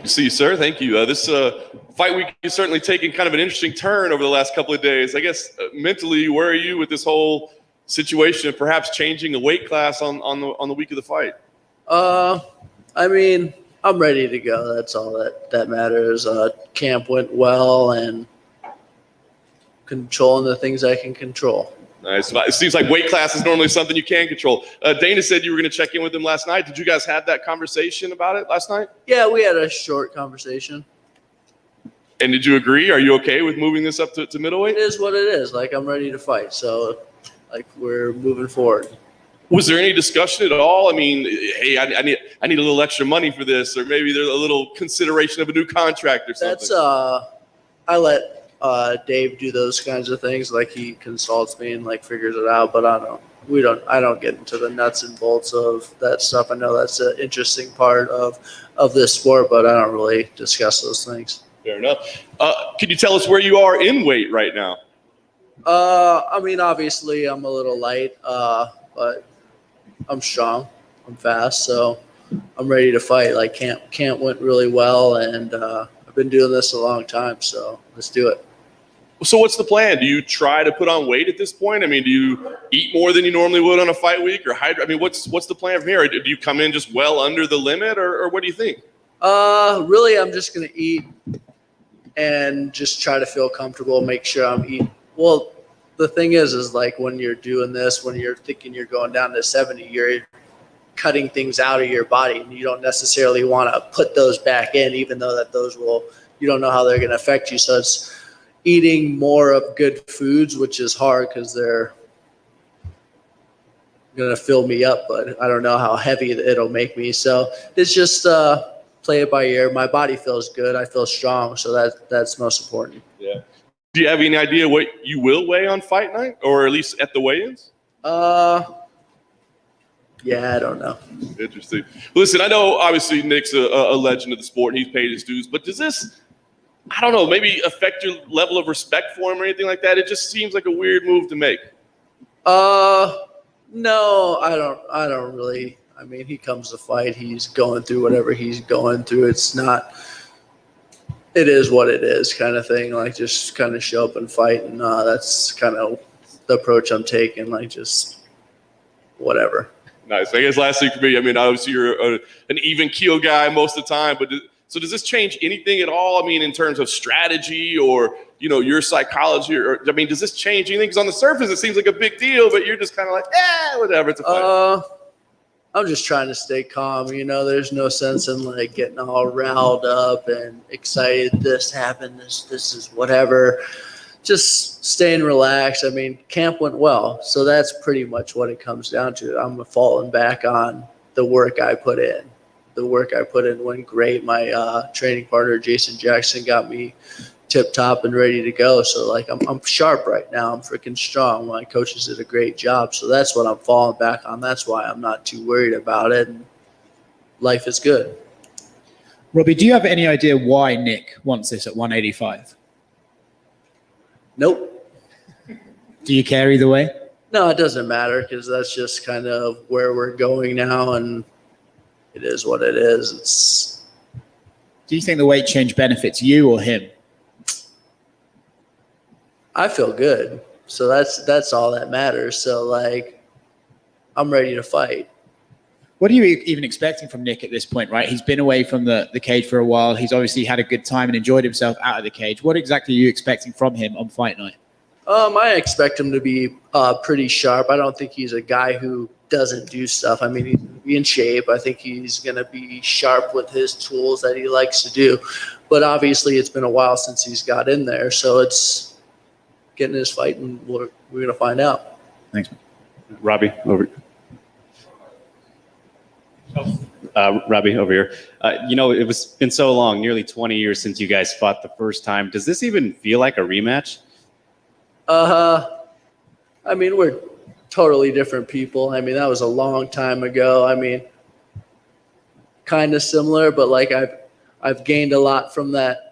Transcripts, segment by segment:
to see you, sir. Thank you. This fight week is certainly taking kind of an interesting turn over the last couple of days. I guess mentally, where are you with this whole situation of perhaps changing a weight class on the week of the fight? I mean, I'm ready to go. That's all that matters. Camp went well and controlling the things I can control. Nice. It seems like weight class is normally something you can control. Dana said you were going to check in with him last night. Did you guys have that conversation about it last night? Yeah, we had a short conversation. And did you agree? Are you okay with moving this up to middleweight? It is what it is. Like, I'm ready to fight. So, like, we're moving forward. Was there any discussion at all? I mean, hey, I need a little extra money for this, or maybe there's a little consideration of a new contract or something. That's I let Dave do those kinds of things. Like, he consults me and like figures it out. But I don't get into the nuts and bolts of that stuff. I know that's an interesting part of this sport, but I don't really discuss those things. Fair enough. Can you tell us where you are in weight right now? I mean, obviously I'm a little light, but I'm strong. I'm fast, so I'm ready to fight. Like, camp went really well, and I've been doing this a long time, so let's do it. So what's the plan? Do you try to put on weight at this point? I mean, do you eat more than you normally would on a fight week, or hydrate? I mean, what's the plan from here? Do you come in just well under the limit, or what do you think? Really, I'm just gonna eat and just try to feel comfortable, make sure I'm eating. Well, the thing is like when you're doing this, when you're thinking you're going down to 70, you're cutting things out of your body, and you don't necessarily want to put those back in, even though that you don't know how they're going to affect you. So it's eating more of good foods, which is hard because they're going to fill me up, but I don't know how heavy it'll make me. So it's just play it by ear. My body feels good. I feel strong. So that's most important. Yeah. Do you have any idea what you will weigh on fight night, or at least at the weigh-ins? Yeah, I don't know. Interesting. Listen, I know obviously Nick's a legend of the sport and he's paid his dues, but does this, I don't know, maybe affect your level of respect for him or anything like that? It just seems like a weird move to make. No, I don't really. I mean, he comes to fight. He's going through whatever he's going through. It is what it is kind of thing. Like, just kind of show up and fight. And that's kind of the approach I'm taking. Like, just whatever. Nice. I guess last thing for me, I mean, obviously you're an even keel guy most of the time, but so does this change anything at all? I mean, in terms of strategy or, your psychology, or I mean, does this change anything? Because on the surface, it seems like a big deal, but you're just kind of like, whatever, it's a fight. I'm just trying to stay calm. There's no sense in like getting all riled up and excited. This happened. This is whatever. Just staying relaxed. I mean, camp went well, so that's pretty much what it comes down to. I'm falling back on the work I put in. The work I put in went great. My training partner, Jason Jackson, got me tip-top and ready to go. So, like, I'm sharp right now. I'm freaking strong. My coaches did a great job. So that's what I'm falling back on. That's why I'm not too worried about it. And life is good. Robbie, do you have any idea why Nick wants this at 185? Nope. Do you care either way? No, it doesn't matter because that's just kind of where we're going now, and it is what it is. Do you think the weight change benefits you or him? I feel good, so that's all that matters. So, like, I'm ready to fight. What are you even expecting from Nick at this point, right? He's been away from the cage for a while. He's obviously had a good time and enjoyed himself out of the cage. What exactly are you expecting from him on fight night? I expect him to be pretty sharp. I don't think he's a guy who doesn't do stuff. I mean, he's in shape. I think he's going to be sharp with his tools that he likes to do. But obviously it's been a while since he's got in there. So it's getting his fight, and we're going to find out. Thanks, man. Robbie, over here. It's been so long, nearly 20 years since you guys fought the first time. Does this even feel like a rematch? I mean, we're totally different people. I mean, that was a long time ago. I mean, kind of similar, but like I've gained a lot from that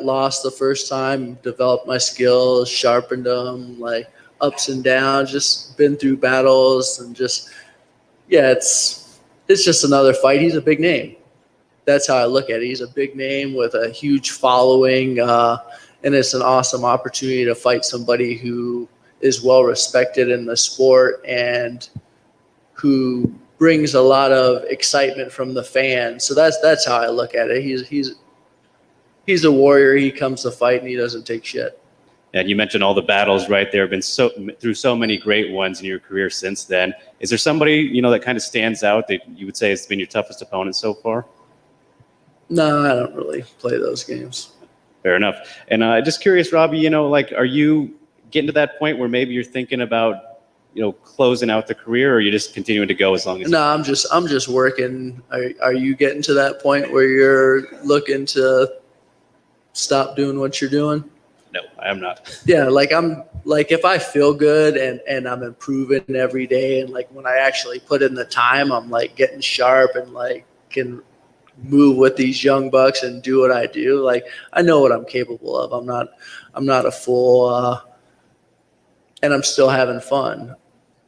loss the first time, developed my skills, sharpened them, like ups and downs, just been through battles, and just, yeah, it's just another fight. He's a big name. that's how I look at it. He's a big name with a huge following, and it's an awesome opportunity to fight somebody who is well respected in the sport and who brings a lot of excitement from the fans. So that's how I look at it. He's a warrior. He comes to fight and he doesn't take shit. And you mentioned all the battles, right? There have been through so many great ones in your career since then. Is there somebody, that kind of stands out that you would say has been your toughest opponent so far? No, I don't really play those games. Fair enough. And just curious, Robbie, are you getting to that point where maybe you're thinking about, closing out the career, or are you just continuing to go as long as? No, I'm just working. Are you getting to that point where you're looking to stop doing what you're doing? No, I am not. Yeah, if I feel good and I'm improving every day, and like when I actually put in the time, I'm like getting sharp and like can move with these young bucks and do what I do. Like I know what I'm capable of. I'm not a fool, and I'm still having fun.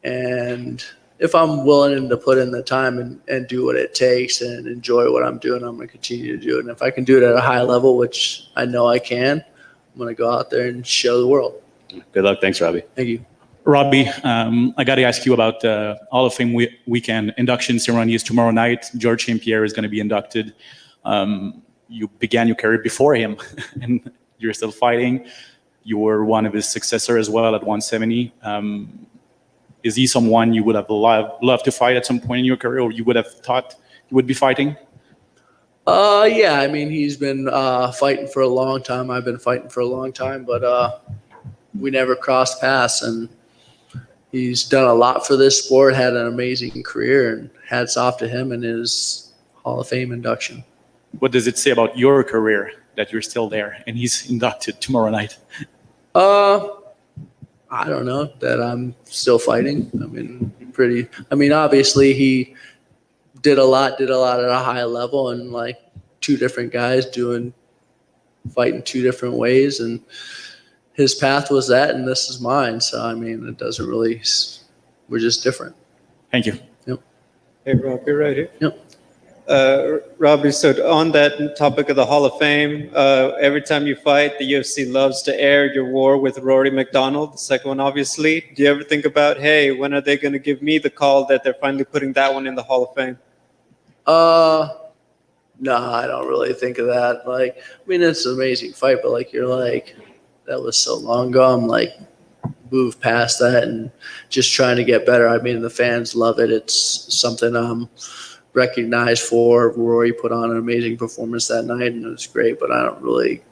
And if I'm willing to put in the time and do what it takes and enjoy what I'm doing, I'm going to continue to do it. And if I can do it at a high level, which I know I can, I'm going to go out there and show the world. Good luck. Thanks, Robbie. Thank you. Robbie, I got to ask you about Hall of Fame weekend. Induction ceremony is tomorrow night. George St. Pierre is going to be inducted. You began your career before him, and you're still fighting. You were one of his successors as well at 170. Is he someone you would have loved to fight at some point in your career, or you would have thought you would be fighting? Yeah, I mean, he's been fighting for a long time. I've been fighting for a long time, but we never crossed paths, and he's done a lot for this sport, had an amazing career, and hats off to him and his Hall of Fame induction. What does it say about your career that you're still there and he's inducted tomorrow night? I don't know, that I'm still fighting. Obviously he did a lot at a high level, and like two different guys fighting two different ways, and his path was that, and this is mine. So, it doesn't really, we're just different. Thank you. Yep. Hey, Robbie, right here. Yep. Robbie, so on that topic of the Hall of Fame, every time you fight, the UFC loves to air your war with Rory McDonald, the second one, obviously. Do you ever think about, hey, when are they going to give me the call that they're finally putting that one in the Hall of Fame? No, I don't really think of that. It's an amazing fight, but that was so long ago. I'm moved past that and just trying to get better. The fans love it. It's something I'm recognized for. Rory put on an amazing performance that night, and it was great, but I don't really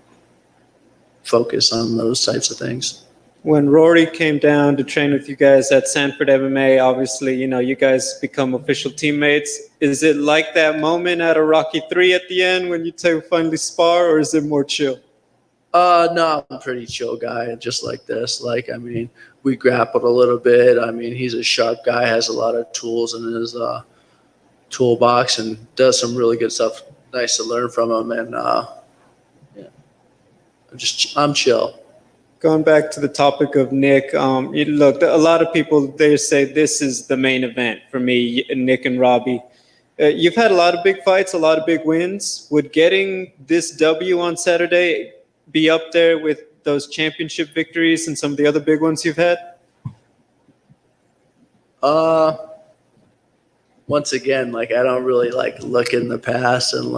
focus on those types of things. When Rory came down to train with you guys at Sanford MMA, obviously, you guys become official teammates. Is it like that moment at a Rocky 3 at the end when you two finally spar, or is it more chill? No, I'm a pretty chill guy, just like this. We grappled a little bit. He's a sharp guy, has a lot of tools in his toolbox, and does some really good stuff. Nice to learn from him, and I'm chill. Going back to the topic of Nick, look, a lot of people, they say this is the main event for me, Nick and Robbie. You've had a lot of big fights, a lot of big wins. Would getting this W on Saturday be up there with those championship victories and some of the other big ones you've had? Once again, I don't really look in the past and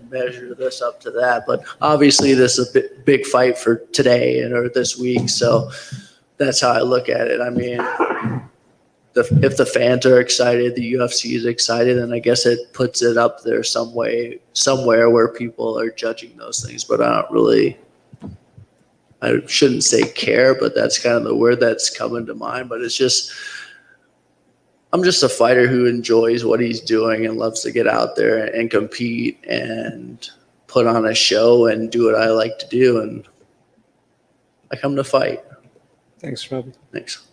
measure this up to that. But obviously, this is a big fight for today or this week, so that's how I look at it. If the fans are excited, the UFC is excited, and I guess it puts it up there somewhere where people are judging those things. But I shouldn't say care, but that's kind of the word that's coming to mind. But I'm just a fighter who enjoys what he's doing and loves to get out there and compete and put on a show and do what I like to do. And I come to fight. Thanks, Robbie. Thanks.